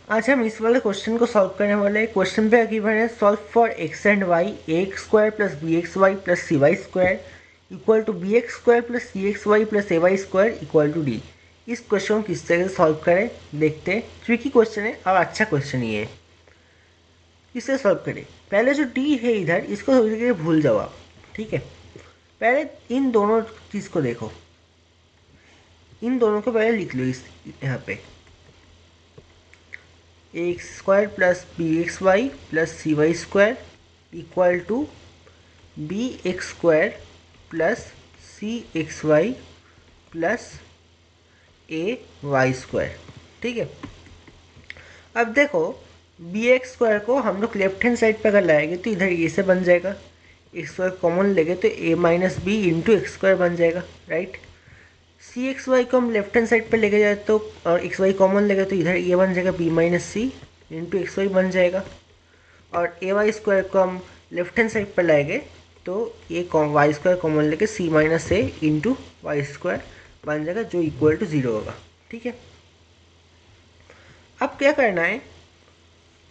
आज हम इस वाले क्वेश्चन को सॉल्व करने वाले हैं। क्वेश्चन पे गिवन है solve for x and y a x square plus b x y plus c y square equal to b x square plus c x y plus a y square equal to d. इस question को किस तरह से solve करें देखते हैं। Tricky question है और अच्छा क्वेश्चन ही है। किससे सॉल्व करें? पहले जो डी है इधर, इसको थोड़ी देर भूल जाओ आप, ठीक है। पहले इन दोनों चीज़ को देखो, इन दोनों को पहले लिख लो इस यहाँ पे a x square plus b x y plus c y square equal to b x square plus c x y plus a y square, ठीक है। अब देखो बी एक्स स्क्वायर को हम लोग लेफ्ट हैंड साइड पर अगर लाएंगे तो इधर ए से बन जाएगा, एक्स स्क्वायर कॉमन लेंगे तो a minus b into x square बन जाएगा, राइट। सी एक्स वाई को हम लेफ्ट हैंड साइड पर लेके जाए तो और एक्स वाई कॉमन लेंगे तो इधर ये बन जाएगा B minus c into x Y बन जाएगा। और ए वाई स्क्वायर को हम लेफ्ट हैंड साइड पर लाएंगे तो ये वाई स्क्वायर कॉमन लेके सी minus a into y square बन जाएगा, जो इक्वल टू 0 होगा, ठीक है। अब क्या करना है,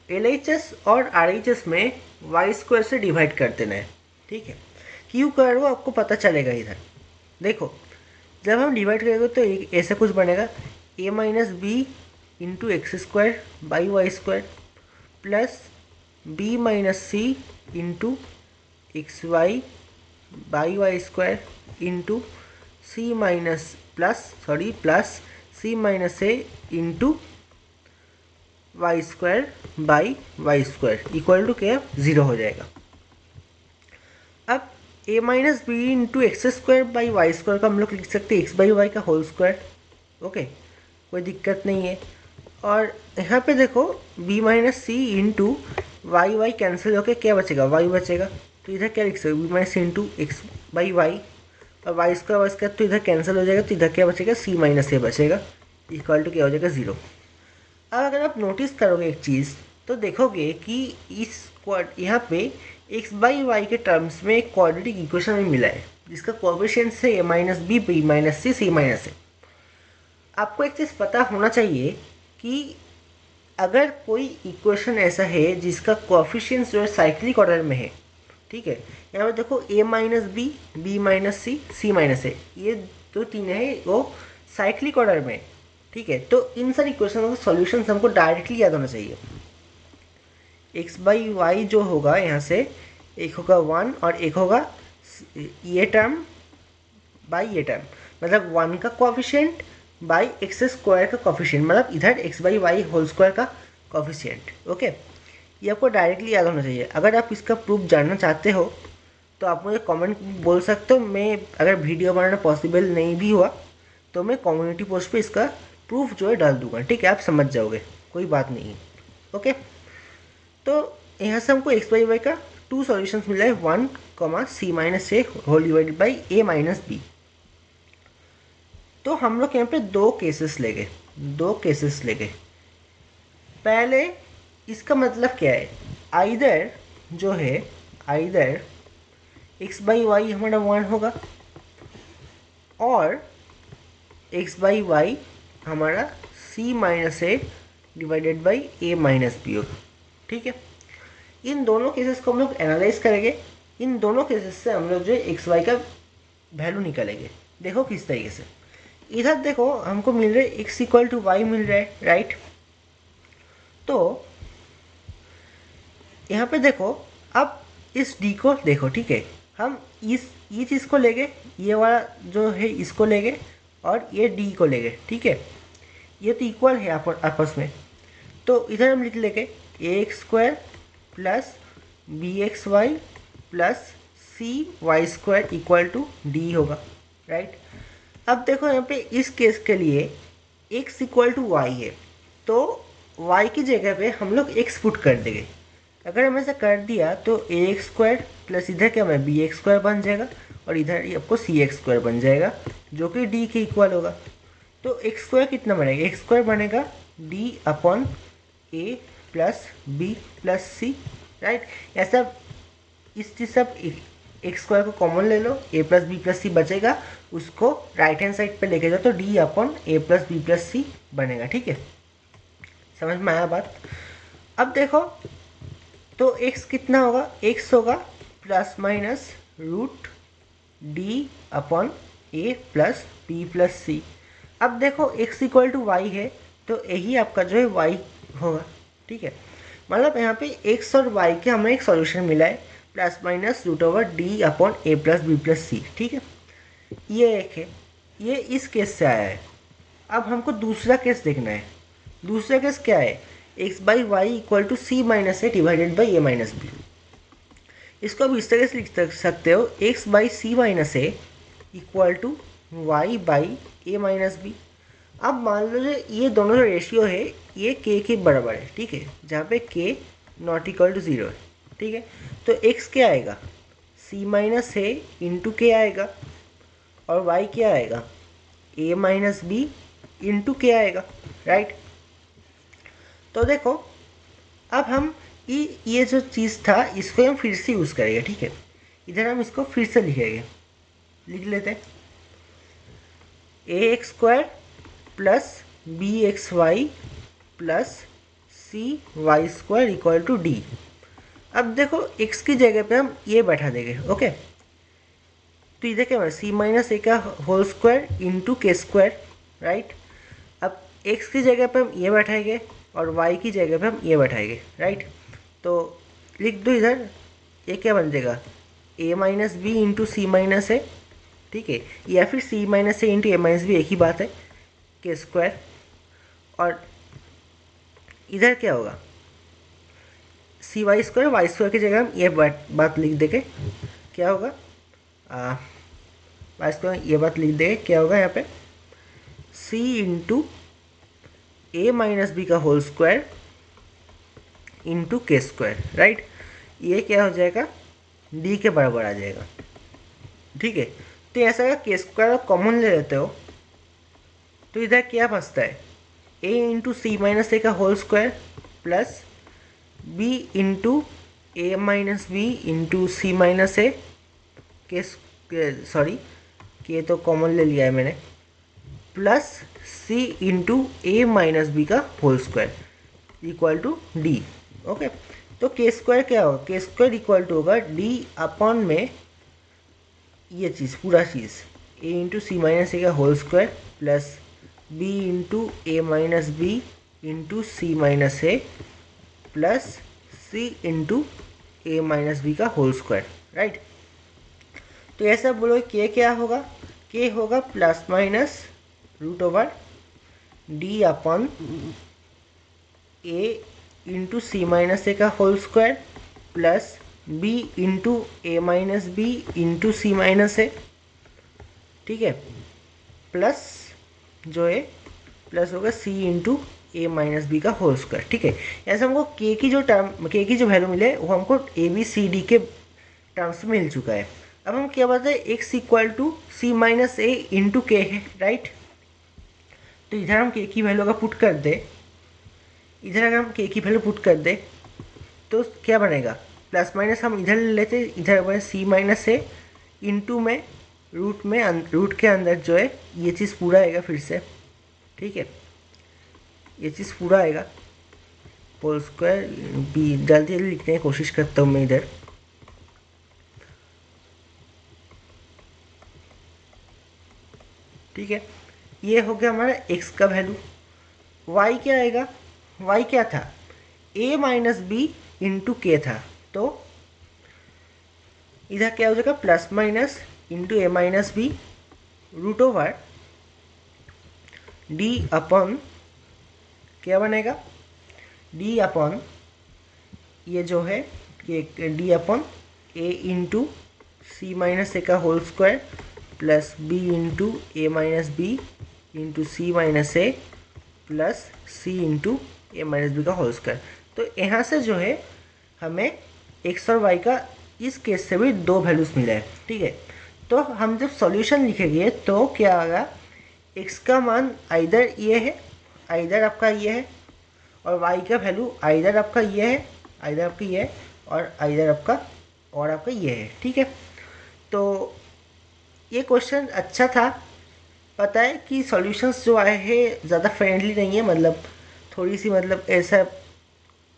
एल एच एस और आर एच एस में वाई स्क्वायर से डिवाइड कर देना है, ठीक है। क्यों कर रहा हूँ आपको पता चलेगा। इधर देखो जब हम डिवाइड करेंगे तो ऐसा कुछ बनेगा a minus b into x square by y square plus b minus c into x y by y square into c minus plus c minus a into y square by y square equal to क्या 0 हो जाएगा। अब a minus b into x square by y square का हम लोग लिख सकते हैं एक्स बाई वाई का होल स्क्वायर, ओके, कोई दिक्कत नहीं है। और यहाँ पे देखो B minus c into Y Y cancel होकर क्या बचेगा, वाई बचेगा। तो इधर क्या लिख सकते b minus c into x by y और वाई स्क्वायर तो इधर कैंसिल हो जाएगा, तो इधर क्या बचेगा सी माइनस ए बचेगा इक्वल टू क्या हो जाएगा 0। अब अगर आप नोटिस करोगे एक चीज़ तो देखोगे कि इस यहाँ पे एक्स बाई वाई के टर्म्स में एक क्वाड्रेटिक इक्वेशन में मिला है जिसका कोएफिशिएंट है ए माइनस बी माइनस सी माइनस ए। आपको एक चीज़ पता होना चाहिए कि अगर कोई इक्वेशन ऐसा है जिसका कोएफिशिएंट जो है साइक्लिक ऑर्डर में है, ठीक है। यहाँ पे देखो ए माइनस बी माइनस सी माइनस ए, ये जो तीन है वो साइक्लिक ऑर्डर में, ठीक है। तो इन सारी इक्वेशन के सॉल्यूशन हमको डायरेक्टली याद होना चाहिए। एक्स बाई वाई जो होगा यहाँ से एक होगा 1 और एक होगा ये टर्म बाई ये टर्म, मतलब 1 का कोएफिशिएंट बाई एक्स स्क्वायर का कोएफिशिएंट, मतलब इधर x by y whole square का कोएफिशिएंट, ओके। ये आपको डायरेक्टली याद होना चाहिए। अगर आप इसका प्रूफ जानना चाहते हो तो आप मुझे कमेंट बोल सकते हो। मैं अगर वीडियो बनाना पॉसिबल नहीं भी हुआ तो मैं कम्युनिटी पोस्ट पे इसका प्रूफ जो है डाल दूंगा, ठीक है। आप समझ जाओगे, कोई बात नहीं है, ओके। तो यहाँ से हमको एक्स बाई वाई का 2 सॉल्यूशंस मिला है, 1 comma c minus a whole divided by a minus b. तो हम लोग यहाँ पे दो केसेस ले गए। पहले इसका मतलब क्या है, आइदर जो है आइदर एक्स बाई वाई हमारा 1 होगा और एक्स बाई वाई हमारा c minus a divided by a minus b होगा, ठीक है। इन दोनों केसेस को हम लोग एनालाइज करेंगे। इन दोनों केसेस से हम लोग जो है एक्स वाई का वैल्यू निकालेंगे। देखो किस तरीके से, इधर देखो हमको मिल रहा है एक्स इक्वल टू वाई मिल रहा है, राइट। तो यहाँ पे देखो अब इस डी को देखो, ठीक है। हम ये चीज़ को लेंगे, ये वाला जो है इसको लेंगे और ये डी को लेंगे, ठीक है। ये तो इक्वल है आपस में, तो इधर हम लिख लेंगे a x square plus b x y plus c y square equal to d होगा, राइट। अब देखो यहाँ पे इस केस के लिए x इक्वल टू वाई है, तो y की जगह पे हम लोग x पुट कर देंगे। अगर हम ऐसा कर दिया तो ए एक्स स्क्वायर प्लस इधर क्या है बी एक्स स्क्वायर बन जाएगा और इधर आपको सी एक्स स्क्वायर बन जाएगा जो कि d के इक्वल होगा। तो एक्स स्क्वायर कितना बनेगा, एक्स स्क्वायर बनेगा d upon a plus b plus C, right. ऐसा इस चीज़ सब एक्स स्क्वायर को कॉमन ले लो, ए प्लस बी प्लस सी बचेगा, उसको राइट हैंड साइड पे लेके जाओ तो D upon a plus b plus सी बनेगा, ठीक है। समझ में आया बात? अब देखो तो x कितना होगा, x होगा plus minus root d upon a plus b plus c. अब देखो x इक्वल टू वाई है तो यही आपका जो है y होगा, ठीक है। मतलब यहाँ पे x और y के हमें एक सॉल्यूशन मिला है, plus minus root over d upon a plus b plus c, ठीक है। ये एक है, ये इस केस से आया है। अब हमको दूसरा केस देखना है। दूसरा केस क्या है, x by y equal to c minus a divided by a minus b. इसको अब इस तरह से लिख सकते हो, x by c minus a equal to y by a minus b. अब मान लो ये दोनों जो रेशियो है ये के बराबर है, ठीक है, जहाँ पे के नॉट इक्वल टू ज़ीरो है, ठीक है। तो एक्स क्या आएगा, सी माइनस ए इंटू के आएगा, और वाई क्या आएगा, ए माइनस बी इंटू के आएगा, राइट। तो देखो अब हम ये जो चीज़ था इसको हम फिर से यूज़ करेंगे, ठीक है। इधर हम इसको फिर से लिखेंगे, लिख लेते हैं a x square plus b x y plus c y square equal to d. अब देखो x की जगह पे हम ये बैठा देंगे, ओके। तो इधर क्या सी माइनस ए का होल स्क्वायर इंटू के स्क्वायर, राइट। अब x की जगह पे हम ये बैठाएंगे और y की जगह पे हम ये बैठाएंगे, राइट। तो लिख दो इधर, ये क्या बन जाएगा, a minus b into c minus a, ठीक है, या फिर c minus a into a minus b, एक ही बात है, के स्क्वायर। और इधर क्या होगा, सी वाई स्क्वायर की जगह हम ये बात लिख देंगे, क्या होगा, वाई स्क्वायर ये बात लिख देंगे, क्या होगा यहाँ पे, सी इंटू ए माइनस बी का होल स्क्वायर इंटू के स्क्वायर, राइट। ये क्या हो जाएगा, डी के बराबर आ जाएगा, ठीक है। तो ऐसा अगर के स्क्वायर कॉमन ले लेते हो तो इधर क्या बचता है, ए इंटू सी माइनस ए का whole square plus b into a minus b into c minus a k sorry k तो कॉमन ले लिया है मैंने, plus c into a minus b का whole square equal to d, okay. तो k square क्या होगा, के स्क्वायर इक्वल टू होगा डी अपॉन में ये चीज़ पूरा चीज़ ए इंटू सी माइनस ए का whole square plus b into a minus b into c minus a plus c into a minus b का whole square, right. तो ऐसा बोलो k क्या होगा, के होगा plus minus root over d upon a into c minus a का whole square plus b into a minus b into c minus a, ठीक है, प्लस जो है प्लस होगा c into a minus b का whole square, ठीक है। ऐसे हमको के की जो टर्म, के की जो वैल्यू मिले वो हमको ए बी सी डी के टर्म्स में मिल चुका है। अब हम क्या बताए, x equal to c minus a into k है, राइट। तो इधर हम के की वैल्यू अगर पुट कर दे, इधर अगर हम के की वैल्यू पुट कर दे तो क्या बनेगा, प्लस माइनस हम इधर ले लेते, इधर बने सी माइनस ए इंटू में रूट के अंदर जो है ये चीज़ पूरा आएगा फिर से, ठीक है, ये चीज़ पूरा आएगा होल स्क्वायर बी। जल्दी जल्दी लिखने की कोशिश करता हूँ मैं इधर, ठीक है। ये हो गया हमारा x का वैल्यू। y क्या आएगा, y क्या था, a माइनस बी इंटू के था, तो इधर क्या हो जाएगा, plus minus into a minus b root over d upon क्या बनेगा, डी अपॉन ये जो है ये d upon a into c minus a का whole square plus b into a minus b into c minus a plus c into a minus b का whole square. तो यहाँ से जो है हमें एक्स और वाई का इस केस से भी दो वैल्यूज़ मिला है, ठीक है। तो हम जब सॉल्यूशन लिखेंगे तो क्या आएगा, एक्स का मान आइदर ये है, आइदर आपका ये है, और वाई का वैल्यू आइदर आपका ये है, आइदर आपका ये है, और आइदर आपका ये है, ठीक है। तो ये क्वेश्चन अच्छा था, पता है कि सॉल्यूशंस जो आए हैं ज़्यादा फ्रेंडली नहीं है, मतलब थोड़ी सी मतलब ऐसा,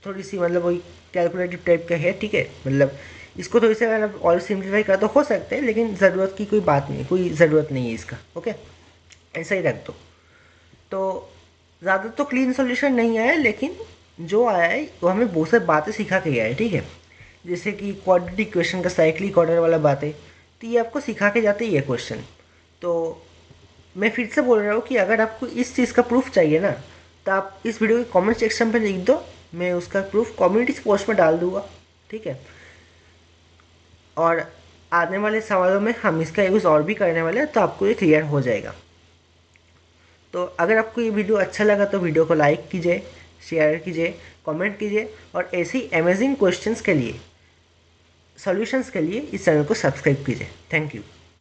थोड़ी सी मतलब वही कैलकुलेटिव टाइप का है, ठीक है। मतलब इसको थोड़ी सी मतलब और सिंप्लीफाई कर तो हो सकते हैं, लेकिन ज़रूरत की कोई बात नहीं, कोई ज़रूरत नहीं है इसका, ओके। ऐसा ही रख दो। तो ज़्यादा तो क्लीन सॉल्यूशन नहीं आया, लेकिन जो आया है वो हमें बहुत सारी बातें सिखा के गया है, ठीक है। जैसे कि क्वाड्रेटिक इक्वेशन का साइक्लिक ऑर्डर वाला बातें, तो ये आपको सिखा के जाते ही है क्वेश्चन। तो मैं फिर से बोल रहा हूँ कि अगर आपको इस चीज़ का प्रूफ चाहिए ना, तो आप इस वीडियो के कमेंट सेक्शन पर लिख दो, मैं उसका प्रूफ कम्युनिटी पोस्ट में डाल दूंगा, ठीक है। और आने वाले सवालों में हम इसका यूज़ और भी करने वाले हैं, तो आपको ये क्लियर हो जाएगा। तो अगर आपको ये वीडियो अच्छा लगा तो वीडियो को लाइक कीजिए, शेयर कीजिए, कमेंट कीजिए, और ऐसे ही अमेजिंग क्वेश्चंस के लिए, सॉल्यूशंस के लिए इस चैनल को सब्सक्राइब कीजिए। Thank you.